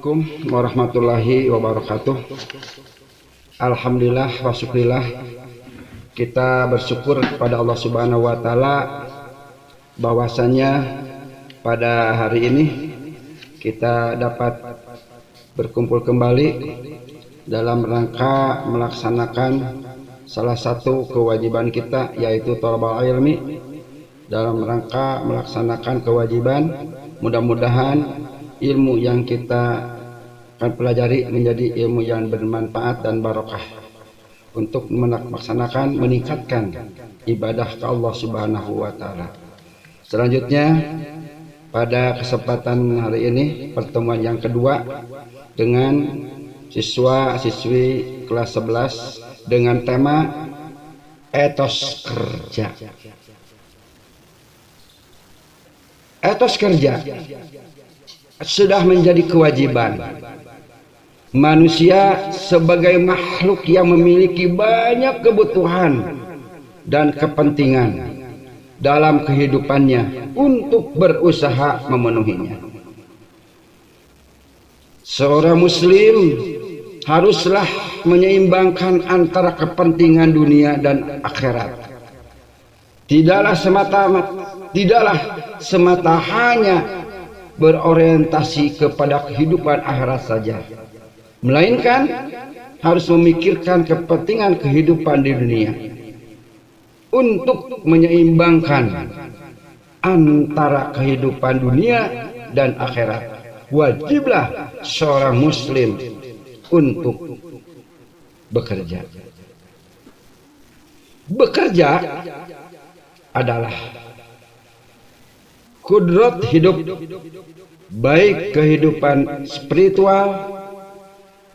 Assalamualaikum warahmatullahi wabarakatuh. Alhamdulillah wa syukurillah, kita bersyukur kepada Allah Subhanahu wa taala bahwasanya pada hari ini kita dapat berkumpul kembali dalam rangka melaksanakan salah satu kewajiban kita, yaitu thalabul ilmi. Dalam rangka melaksanakan kewajiban, mudah-mudahan ilmu yang kita akan pelajari menjadi ilmu yang bermanfaat dan barokah untuk melaksanakan, meningkatkan ibadah ke Allah Subhanahu wa taala. Selanjutnya, pada kesempatan hari ini, pertemuan yang kedua dengan siswa-siswi kelas 11 dengan tema etos kerja. Etos kerja sudah menjadi kewajiban manusia sebagai makhluk yang memiliki banyak kebutuhan dan kepentingan dalam kehidupannya untuk berusaha memenuhinya. Seorang muslim haruslah menyeimbangkan antara kepentingan dunia dan akhirat. Tidaklah semata hanya berorientasi kepada kehidupan akhirat saja, melainkan harus memikirkan kepentingan kehidupan di dunia. Untuk menyeimbangkan antara kehidupan dunia dan akhirat, wajiblah seorang muslim untuk bekerja. Bekerja adalah kudrat hidup, baik kehidupan spiritual,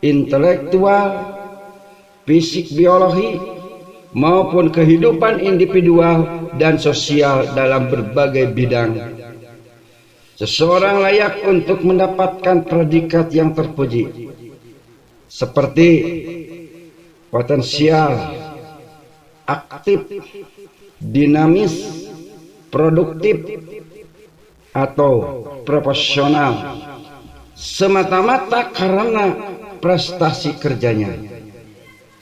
intelektual, fisik biologi, maupun kehidupan individual dan sosial dalam berbagai bidang. Seseorang layak untuk mendapatkan predikat yang terpuji seperti potensial, aktif, dinamis, produktif, atau profesional semata-mata karena prestasi kerjanya.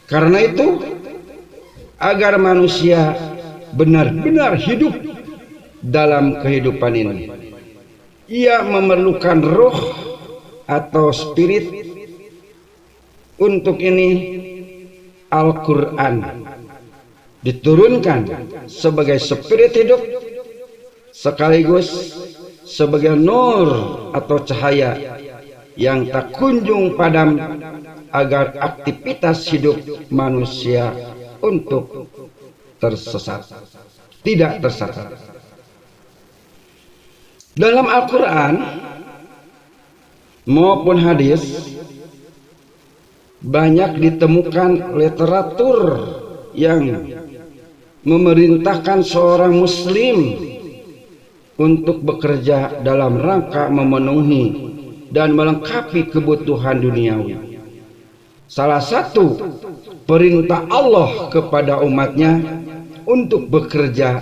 Karena itu, agar manusia benar-benar hidup dalam kehidupan ini, ia memerlukan roh atau spirit. Untuk ini Al-Quran diturunkan sebagai spirit hidup, sekaligus sebagai nur atau cahaya yang tak kunjung padam, agar aktivitas hidup manusia untuk tidak tersesat. Dalam Al-Quran maupun hadis banyak ditemukan literatur yang memerintahkan seorang muslim untuk bekerja dalam rangka memenuhi dan melengkapi kebutuhan duniawi. Salah satu perintah Allah kepada umatnya untuk bekerja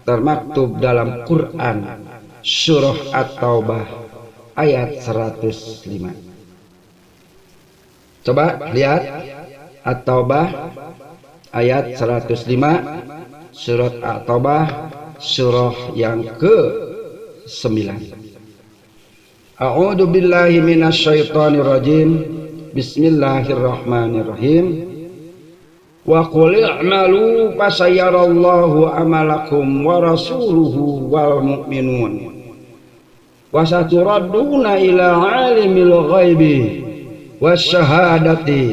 termaktub dalam Quran surah At-Taubah ayat 105. Coba lihat At-Taubah ayat 105, surat At-Taubah surah yang ke-9. A'udzu billahi minasyaitonir rajim. Bismillahirrahmanirrahim. Wa qul i'malu fasayarallahu amalakum wa rasuluhu wal mu'minun. Wa saturadduna ila alimil ghaibi wasyahadati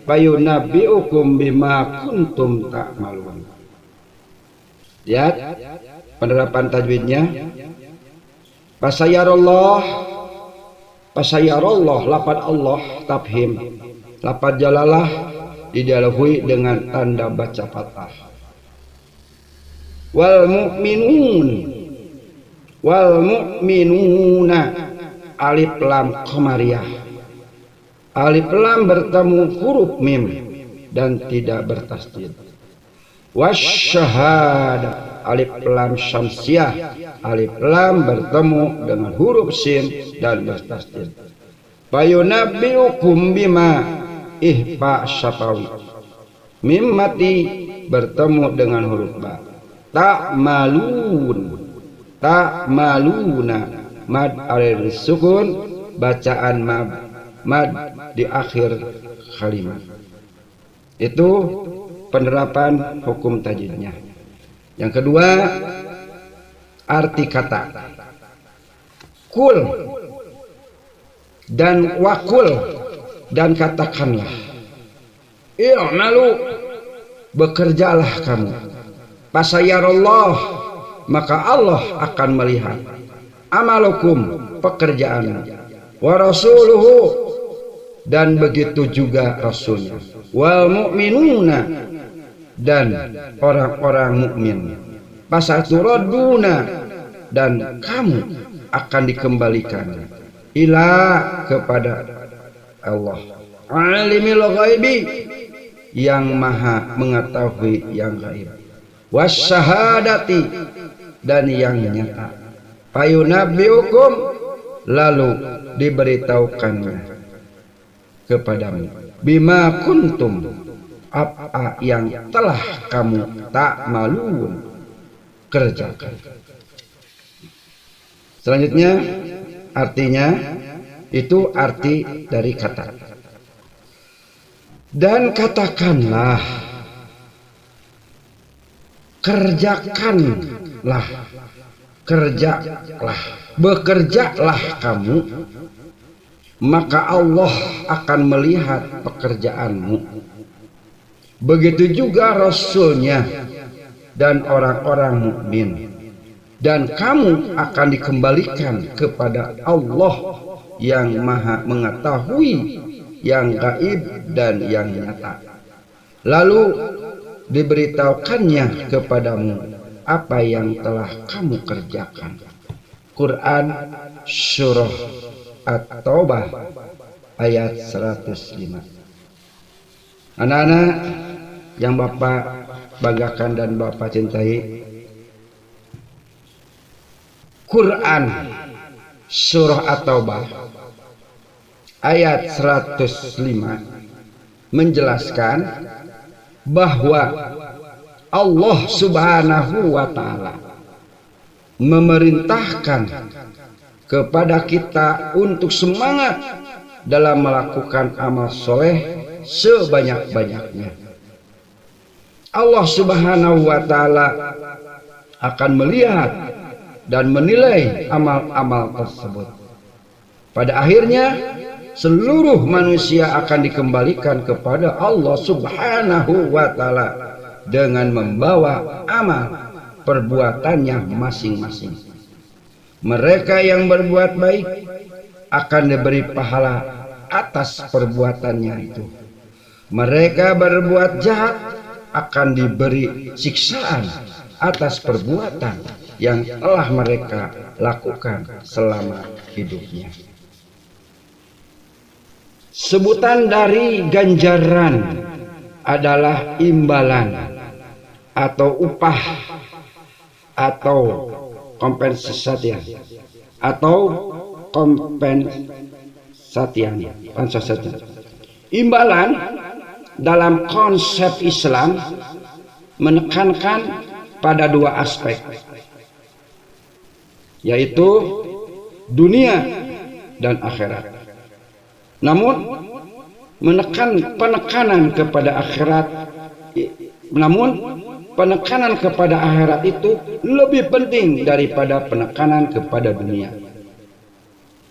fayunabbi'ukum bima kuntum ta'malun. Lihat penerapan tajwidnya. Fasayarallah, lafaz Allah tafhim, lafaz jalalah didahului dengan tanda baca fathah. Wal mu'minuna, alif lam qamariyah. Alif lam bertemu huruf mim dan tidak bertasdid. Wasyahadah, alif lam syamsiyah, alif lam bertemu dengan huruf sin dan bertasdid. Fayunabbiukum bima ihfa syafawi. Mim mati bertemu dengan huruf ba. Ta'maluna mad alir sukun, bacaan mad di akhir kalimat. Itu penerapan hukum tajwidnya. Yang kedua, arti kata. Kul dan wakul dan katakanlah. I'malu, bekerjalah kamu. Fasayarallah, maka Allah akan melihat. Amalukum, pekerjaan. Wa rasuluhu, dan begitu juga rasulnya. Wal mu'minuna, dan orang-orang mukmin. Fasaturaduna, dan kamu akan dikembalikan ila kepada Allah. Alimil ghaibi, yang maha mengetahui yang gaib. Wasyahadati, dan yang nyata. Fayunabbiukum, lalu diberitahukannya kepadamu. Bima kuntum, apa yang telah kamu ta'malun, kerjakan. Selanjutnya artinya, itu arti dari kata. Dan katakanlah, kerjakanlah, bekerjalah kamu, maka Allah akan melihat pekerjaanmu. Begitu juga rasulnya dan orang-orang mukmin, dan kamu akan dikembalikan kepada Allah yang maha mengetahui yang gaib dan yang nyata. Lalu diberitahukannya kepadamu apa yang telah kamu kerjakan. Quran Surah At-Taubah ayat 105. Anak-anak yang Bapak banggakan dan Bapak cintai, Quran Surah At-Taubah ayat 105 menjelaskan bahwa Allah Subhanahu wa Ta'ala memerintahkan kepada kita untuk semangat dalam melakukan amal soleh sebanyak-banyaknya. Allah Subhanahu wa Ta'ala akan melihat dan menilai amal-amal tersebut. Pada akhirnya seluruh manusia akan dikembalikan kepada Allah Subhanahu wa Ta'ala dengan membawa amal perbuatannya masing-masing. Mereka yang berbuat baik akan diberi pahala atas perbuatannya itu. Mereka berbuat jahat akan diberi siksaan atas perbuatan yang telah mereka lakukan selama hidupnya. Sebutan dari ganjaran adalah imbalan atau upah atau kompensasi atau kompensasi. Imbalan dalam konsep Islam menekankan pada dua aspek, yaitu dunia dan akhirat. Namun penekanan kepada akhirat itu lebih penting daripada penekanan kepada dunia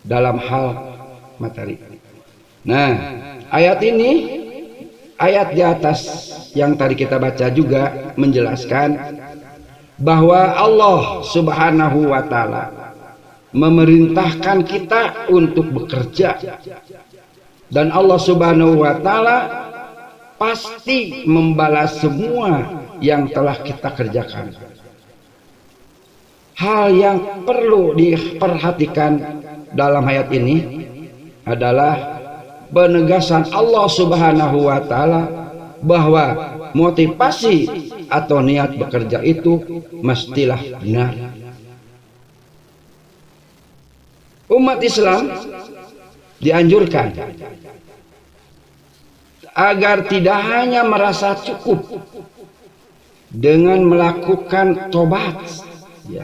dalam hal materi. Nah, ayat di atas yang tadi kita baca juga menjelaskan bahwa Allah Subhanahu wa Ta'ala memerintahkan kita untuk bekerja, dan Allah Subhanahu wa Ta'ala pasti membalas semua yang telah kita kerjakan. Hal yang perlu diperhatikan dalam ayat ini adalah penegasan Allah Subhanahu wa Ta'ala bahwa motivasi atau niat bekerja itu mestilah benar. Umat Islam dianjurkan agar tidak hanya merasa cukup dengan melakukan tobat, ya,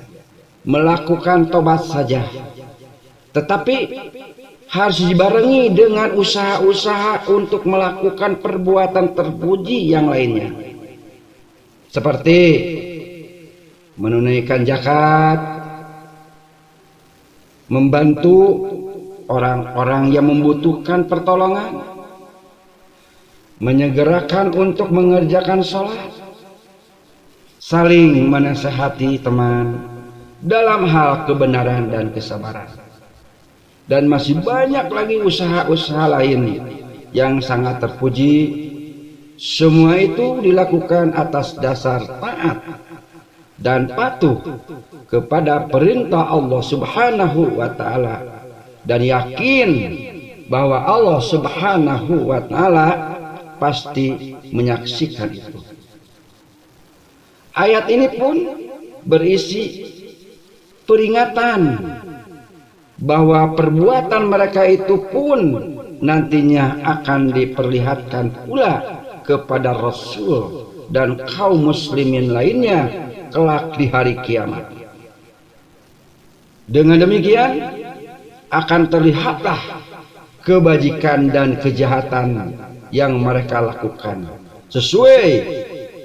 melakukan tobat saja, tetapi harus dibarengi dengan usaha-usaha untuk melakukan perbuatan terpuji yang lainnya, seperti menunaikan zakat, membantu orang-orang yang membutuhkan pertolongan, menyegerakan untuk mengerjakan sholat, saling menasehati teman dalam hal kebenaran dan kesabaran, dan masih banyak lagi usaha-usaha lain yang sangat terpuji. Semua itu dilakukan atas dasar taat dan patuh kepada perintah Allah Subhanahu wa Ta'ala, dan yakin bahwa Allah Subhanahu wa Ta'ala pasti menyaksikan itu. Ayat ini pun berisi peringatan bahwa perbuatan mereka itu pun nantinya akan diperlihatkan pula kepada Rasul dan kaum muslimin lainnya kelak di hari kiamat. Dengan demikian akan terlihatlah kebajikan dan kejahatan yang mereka lakukan sesuai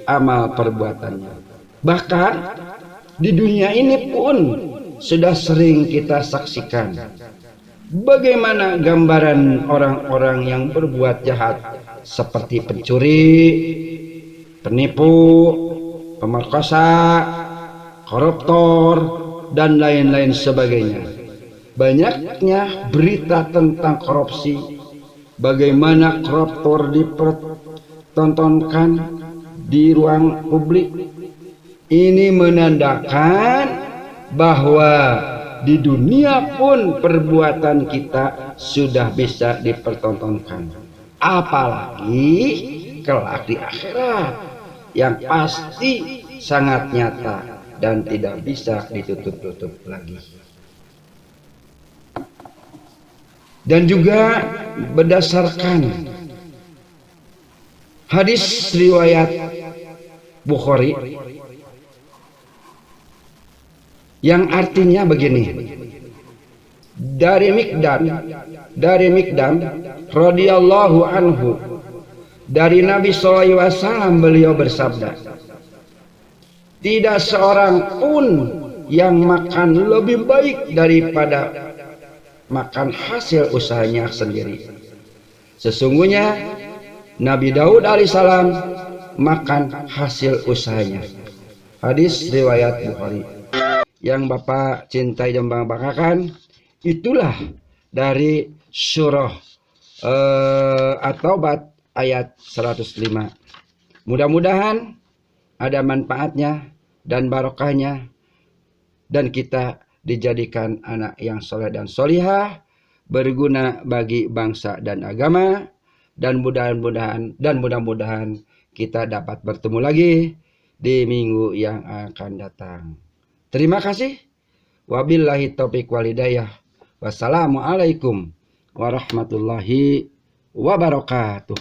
amal perbuatannya. Bahkan di dunia ini pun sudah sering kita saksikan bagaimana gambaran orang-orang yang berbuat jahat seperti pencuri, penipu, pemerkosa, koruptor, dan lain-lain sebagainya. Banyaknya berita tentang korupsi, bagaimana koruptor dipertontonkan di ruang publik. Ini menandakan bahwa di dunia pun perbuatan kita sudah bisa dipertontonkan, apalagi kelak di akhirat yang pasti sangat nyata dan tidak bisa ditutup-tutup lagi. Dan juga berdasarkan hadis riwayat Bukhari yang artinya begini, dari Mikdam radhiyallahu anhu, dari Nabi SAW beliau bersabda, tidak seorang pun yang makan lebih baik daripada makan hasil usahanya sendiri. Sesungguhnya Nabi Daud alaihissalam makan hasil usahanya. Hadis riwayat Bukhari. Yang Bapak cintai dan banggakan, itulah dari surah At-Taubah ayat 105. Mudah-mudahan ada manfaatnya dan barokahnya, dan kita dijadikan anak yang soleh dan solihah, berguna bagi bangsa dan agama, dan mudah-mudahan kita dapat bertemu lagi di minggu yang akan datang. Terima kasih. Wabillahi taufiq wal hidayah. Wassalamualaikum warahmatullahi wabarakatuh.